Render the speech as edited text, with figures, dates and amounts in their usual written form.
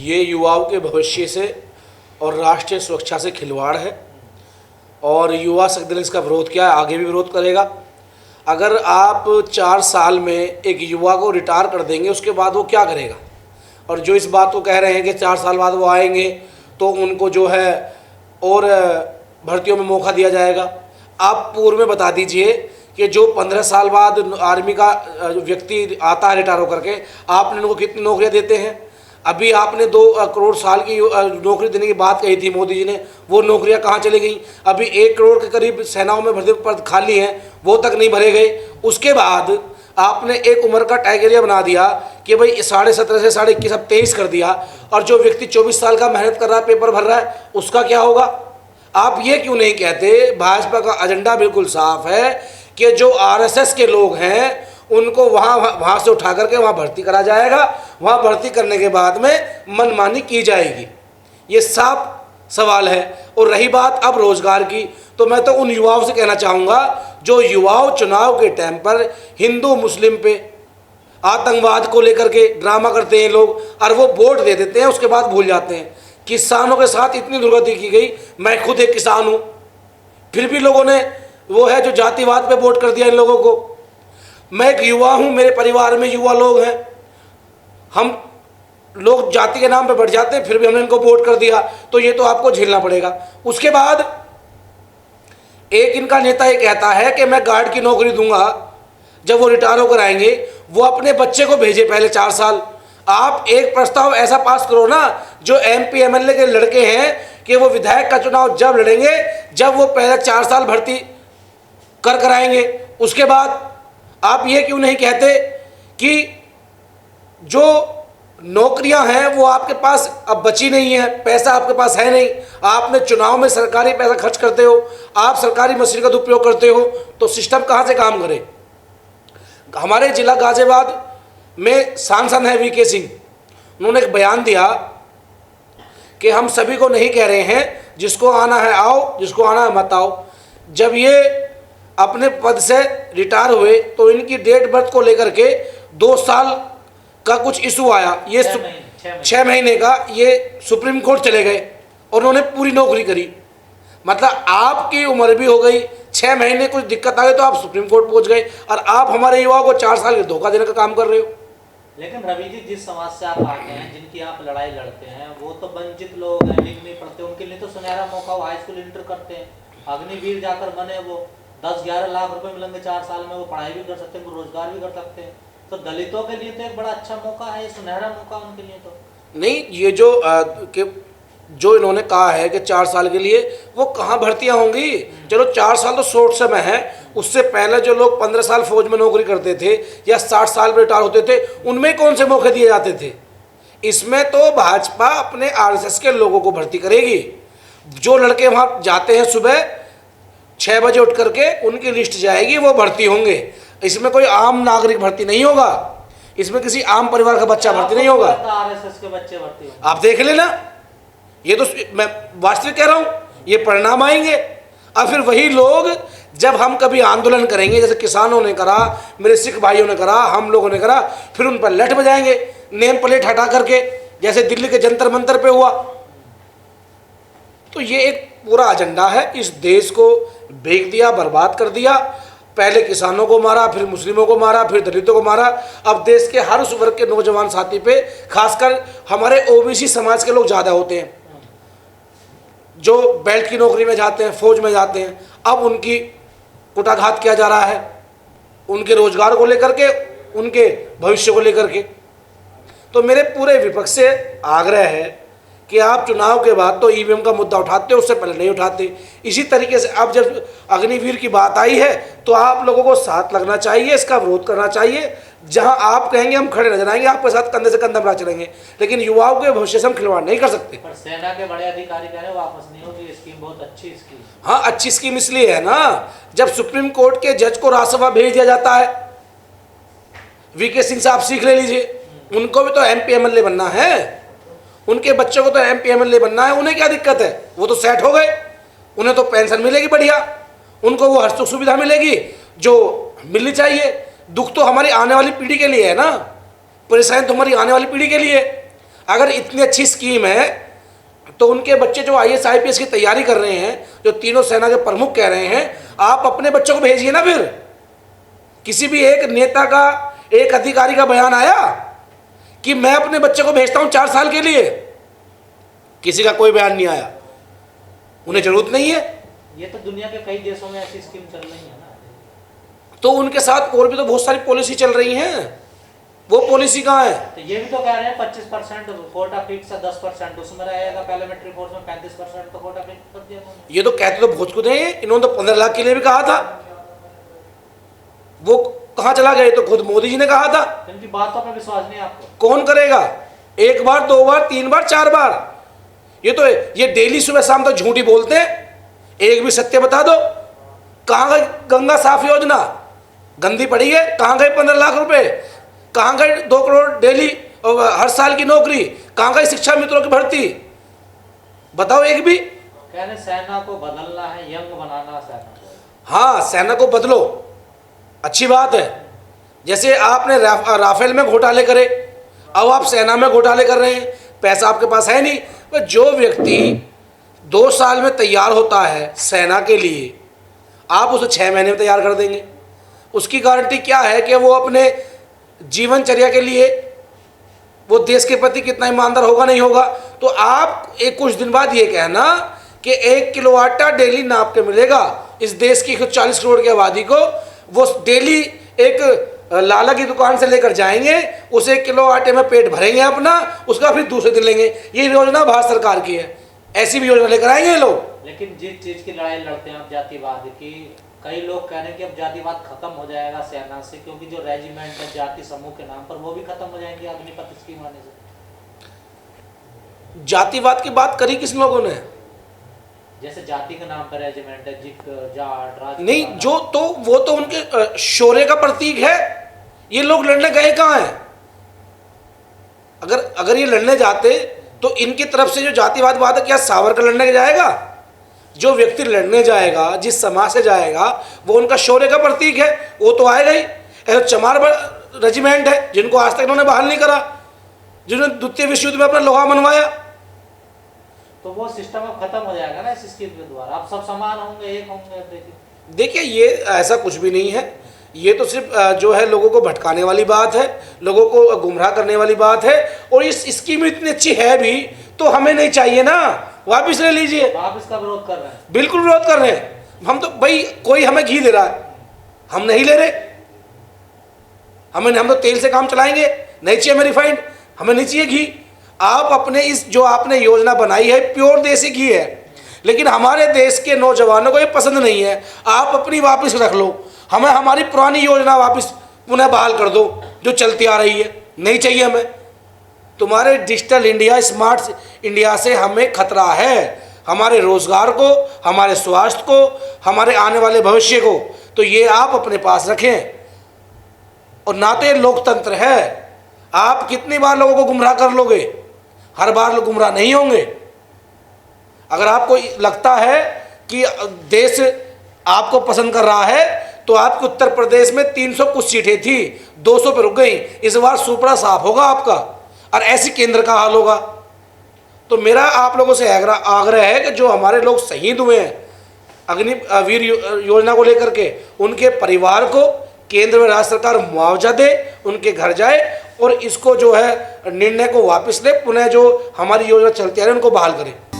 ये युवाओं के भविष्य से और राष्ट्रीय सुरक्षा से खिलवाड़ है और युवा शक्ति दल इसका विरोध किया है, आगे भी विरोध करेगा। अगर आप 4 साल में एक युवा को रिटायर कर देंगे उसके बाद वो क्या करेगा? और जो इस बात को कह रहे हैं कि 4 साल बाद वो आएंगे तो उनको जो है और भर्तियों में मौका दिया जाएगा। आप पूर्व में बता दीजिए कि जो 15 साल बाद आर्मी का व्यक्ति आता है रिटायर होकर के, आपने उनको कितनी नौकरियां देते हैं? अभी आपने 2 करोड़ साल की नौकरी देने की बात कही थी मोदी जी ने, वो नौकरियां कहाँ चली गई? अभी 1 करोड़ के करीब सेनाओं में भर्ती पद खाली हैं, वो तक नहीं भरे गए। उसके बाद आपने एक उम्र का टाइगरिया बना दिया कि भाई 17.5 से 21.5 अब 23 कर दिया, और जो व्यक्ति 24 साल का मेहनत कर रहा है, पेपर भर रहा है, उसका क्या होगा? आप ये क्यों नहीं कहते? भाजपा का एजेंडा बिल्कुल साफ है कि जो आरएसएस के लोग हैं उनको वहाँ से उठा करके वहाँ भर्ती करा जाएगा, वहाँ भर्ती करने के बाद में मनमानी की जाएगी। ये साफ सवाल है। और रही बात अब रोजगार की, तो मैं तो उन युवाओं से कहना चाहूँगा जो युवाओं चुनाव के टाइम पर हिंदू मुस्लिम पे आतंकवाद को लेकर के ड्रामा करते हैं लोग, और वो वोट दे देते हैं, उसके बाद भूल जाते हैं। किसानों के साथ इतनी दुर्गति की गई, मैं खुद एक किसान हूँ, फिर भी लोगों ने वो है जो जातिवाद पे वोट कर दिया इन लोगों को। मैं एक युवा हूँ, मेरे परिवार में युवा लोग हैं, हम लोग जाति के नाम पे बढ़ जाते हैं, फिर भी हमने इनको वोट कर दिया, तो ये तो आपको झेलना पड़ेगा। उसके बाद एक इनका नेता ये कहता है कि मैं गार्ड की नौकरी दूंगा, जब वो रिटायर होकर आएंगे वो अपने बच्चे को भेजे पहले 4 साल। आप एक प्रस्ताव ऐसा पास करो ना, जो MP MLA के लड़के हैं कि वो विधायक का चुनाव जब लड़ेंगे जब वो पहले 4 साल भर्ती कर कराएंगे। उसके बाद आप ये क्यों नहीं कहते कि जो नौकरियां हैं वो आपके पास अब बची नहीं है, पैसा आपके पास है नहीं, आपने चुनाव में सरकारी पैसा खर्च करते हो, आप सरकारी मशीन का दुरुपयोग करते हो, तो सिस्टम कहाँ से काम करे? हमारे जिला गाजियाबाद में सांसद है VK सिंह, उन्होंने एक बयान दिया कि हम सभी को नहीं कह रहे हैं, जिसको आना है आओ, जिसको आना है मत आओ। जब ये अपने पद से रिटायर हुए तो इनकी डेट बर्थ को लेकर के 2 साल का कुछ इशू आया, ये 6 महीने का, ये सुप्रीम कोर्ट चले गए और उन्होंने पूरी नौकरी करी। मतलब आपकी उम्र भी हो गई, 6 महीने कुछ दिक्कत आ गई तो आप सुप्रीम कोर्ट पहुंच गए, और आप हमारे युवाओं को 4 साल के धोखा देने का काम कर रहे हो। लेकिन रवि जी, जिस समाज से आप आते हैं, जिनकी आप लड़ाई लड़ते हैं, वो तो वंचित लोग हैं, लिख नहीं पढ़ते, उनके लिए तो सुनहरा मौका, वो हाई स्कूल इंटर करते हैं, अग्निवीर जाकर बने, वो 10-11 लाख रुपए मिलेंगे 4 साल में, वो पढ़ाई भी कर सकते हैं, वो रोजगार भी कर सकते हैं। तो दलितों के लिए तो एक बड़ा अच्छा मौका है, सुनहरा मौका उनके लिए तो नहीं। ये जो इन्होंने कहा है कि 4 साल के लिए, वो कहाँ भर्तियां होंगी? चलो 4 साल तो शॉर्ट समय है, उससे पहले जो लोग 15 साल फौज में नौकरी करते थे या 60 साल में रिटायर होते थे, उनमें कौन से मौके दिए जाते थे? इसमें तो भाजपा अपने RSS के लोगों को भर्ती करेगी। जो लड़के वहाँ जाते हैं सुबह 6 बजे उठ करके, उनकी लिस्ट जाएगी, वो भर्ती होंगे। इसमें कोई आम नागरिक भर्ती नहीं होगा, इसमें किसी आम परिवार का बच्चा भर्ती नहीं होगा। RSS के बच्चे भर्ती होंगे, आप देख लेना, ये तो मैं वास्तविक कह रहा हूँ, ये परिणाम आएंगे। और फिर वही लोग जब हम कभी आंदोलन करेंगे, जैसे किसानों ने करा, मेरे सिख भाइयों ने करा, हम लोगों ने करा, फिर उन पर लठ बजाएंगे, नेम प्लेट हटा करके, जैसे दिल्ली के जंतर मंतर पे हुआ। तो ये एक पूरा एजेंडा है, इस देश को बेच दिया, बर्बाद कर दिया। पहले किसानों को मारा, फिर मुस्लिमों को मारा, फिर दलितों को मारा। अब देश के हर उस वर्ग के नौजवान साथी पे, खासकर हमारे OBC समाज के लोग ज़्यादा होते हैं, जो बेल्ट की नौकरी में जाते हैं, फौज में जाते हैं। अब उनकी कुटाघात किया जा रहा है, उनके रोजगार को लेकर के, उनके भविष्य को लेकर के। तो मेरे पूरे विपक्ष से आग्रह है कि आप चुनाव के बाद तो EVM का मुद्दा उठाते हो, उससे पहले नहीं उठाते। इसी तरीके से अब जब अग्निवीर की बात आई है तो आप लोगों को साथ लगना चाहिए, इसका विरोध करना चाहिए। जहां आप कहेंगे हम खड़े नजर आएंगे, आपके साथ कंधे से कंधा मिला चलेंगे, लेकिन युवाओं के भविष्य से हम खिलवाड़ नहीं कर सकते। पर सेना के बड़े अधिकारी कह रहे हैं वापस नहीं होगी स्कीम, बहुत अच्छी स्कीम। हाँ, अच्छी स्कीम इसलिए है ना, जब सुप्रीम कोर्ट के जज को राज्यसभा भेज दिया जाता है। VK सिंह से आप सीख ले लीजिए, उनको भी तो MP MLA बनना है, उनके बच्चों को तो MP MLA बनना है, उन्हें क्या दिक्कत है? वो तो सेट हो गए, उन्हें तो पेंशन मिलेगी बढ़िया, उनको वो हर सुख सुविधा मिलेगी जो मिलनी चाहिए। दुख तो हमारी आने वाली पीढ़ी के लिए है ना, परेशानी तो हमारी आने वाली पीढ़ी के लिए। अगर इतनी अच्छी स्कीम है तो उनके बच्चे जो IAS IPS की तैयारी कर रहे हैं, जो तीनों सेना के प्रमुख कह रहे हैं, आप अपने बच्चों को भेजिए ना। फिर किसी भी एक नेता का, एक अधिकारी का बयान आया कि मैं अपने बच्चे को भेजता हूं 4 साल के लिए? किसी का कोई बयान नहीं आया। उन्हें जरूरत नहीं है। ये तो दुनिया के कई देशों में ऐसी स्कीम चल रही है ना। तो उनके साथ और भी तो बहुत सारी पॉलिसी चल रही हैं। वो पॉलिसी कहाँ है? तो ये भी तो कह रहे हैं 25% कोटा फिक्स है, 10% उसमें रहेगा। पार्लियामेंट्री फोर्स में 35% तो कोटा फिक्स कर दिया उन्होंने। ये तो कहते तो बहुत कुछ हैं। इन्होंने तो 15 लाख के लिए भी कहा था। वो कहाँ चला गया? तो खुद मोदी जी ने कहा था। इनकी बातों पर विश्वास नहीं आपको? कौन करेगा? 1 बार, 2 बार, 3 बार, 4 बार। ये डेली सुबह शाम तो झूठी बोलते हैं। एक भी सत्य बता दो। कहाँ गई गंगा साफ योजना? गंदी पड़ी है। कहाँ गए 15 लाख रुपए? कहाँ गए 2 करोड़ डेली और हर साल की नौकरी? कहाँ गई शिक्षा मित्रों की भर्ती? बताओ एक भी। कह रहे सेना को बदलना है, यंग बनाना सेना को। हाँ, सेना को बदलो, अच्छी बात है। जैसे आपने राफेल में घोटाले करे, अब आप सेना में घोटाले कर रहे हैं। पैसा आपके पास है नहीं। पर जो व्यक्ति 2 साल में तैयार होता है सेना के लिए, आप उसे 6 महीने में तैयार कर देंगे। उसकी गारंटी क्या है कि वो अपने जीवनचर्या के लिए, वो देश के प्रति कितना ईमानदार होगा, नहीं होगा? तो आप एक कुछ दिन बाद ये कहना कि 1 किलो आटा डेली नाप के मिलेगा इस देश की 40 करोड़ की आबादी को, वो डेली एक लाला की दुकान से लेकर जाएंगे, उस 1 किलो आटे में पेट भरेंगे अपना, उसका फिर दूसरे दिन लेंगे। ये योजना भारत सरकार की है। ऐसी भी योजना लेकर आएंगे लोग। लेकिन जिस चीज की लड़ाई लड़ते हैं आप, जातिवाद की, कई लोग कह रहे हैं कि अब जातिवाद खत्म हो जाएगा सेना से, क्योंकि जो रेजिमेंट है जाति समूह के नाम पर, वो भी खत्म हो जाएंगे अग्निपथ स्कीम आने से। जातिवाद की बात करी किस लोगों ने? जैसे जाति के नाम पर रेजिमेंट है, जाट राज नहीं, जो तो वो तो उनके शौर्य का प्रतीक है। ये लोग लड़ने गए कहाँ हैं? अगर ये लड़ने जाते तो इनकी तरफ से जो जातिवाद बात है, क्या सावरकर लड़ने जाएगा? जो व्यक्ति लड़ने जाएगा, जिस समाज से जाएगा, वो उनका शौर्य का प्रतीक है, वो तो आएगा ही। ऐसा चमार रेजिमेंट है जिनको आज तक इन्होंने बहाल नहीं करा, जिन्होंने द्वितीय विश्व युद्ध में अपना लोहा मनवाया। तो वो सिस्टम अब खत्म हो जाएगा ना इस स्कीम के द्वारा। अब सब समान होंगे, एक होंगे। देखिए, ये ऐसा कुछ भी नहीं है। ये तो सिर्फ जो है लोगों को भटकाने वाली बात है, लोगों को गुमराह करने वाली बात है। और इस स्कीम इतनी अच्छी है भी तो हमें नहीं चाहिए ना। वापिस ले लीजिए। आप इसका विरोध कर रहे हैं? बिल्कुल विरोध कर रहे हैं हम तो। भाई, कोई हमें घी दे रहा है, हम नहीं ले रहे। हम तो तेल से काम चलाएंगे, नहीं चाहिए हमें रिफाइंड, हमें नहीं चाहिए घी। आप अपने इस जो आपने योजना बनाई है, प्योर देसी घी है, लेकिन हमारे देश के नौजवानों को ये पसंद नहीं है। आप अपनी वापस रख लो, हमें हमारी पुरानी योजना वापस पुनः बहाल कर दो जो चलती आ रही है। नहीं चाहिए हमें। तुम्हारे डिजिटल इंडिया, स्मार्ट इंडिया से हमें खतरा है, हमारे रोजगार को, हमारे स्वास्थ्य को, हमारे आने वाले भविष्य को। तो ये आप अपने पास रखें। और ना तो ये लोकतंत्र है। आप कितनी बार लोगों को गुमराह कर लोगे? हर बार लोग गुमराह नहीं होंगे। अगर आपको लगता है कि देश आपको पसंद कर रहा है, तो आपके उत्तर प्रदेश में 300 कुछ सीटें थी, 200 पे रुक गई। इस बार सुपड़ा साफ होगा आपका, और ऐसी केंद्र का हाल होगा। तो मेरा आप लोगों से आग्रह है कि जो हमारे लोग शहीद हुए हैं अग्निवीर योजना को लेकर के, उनके परिवार को केंद्र में राज्य सरकार मुआवजा दे, उनके घर जाए और इसको जो है निर्णय को वापस ले, पुनः जो हमारी योजना चलती आ रही है उनको बहाल करें।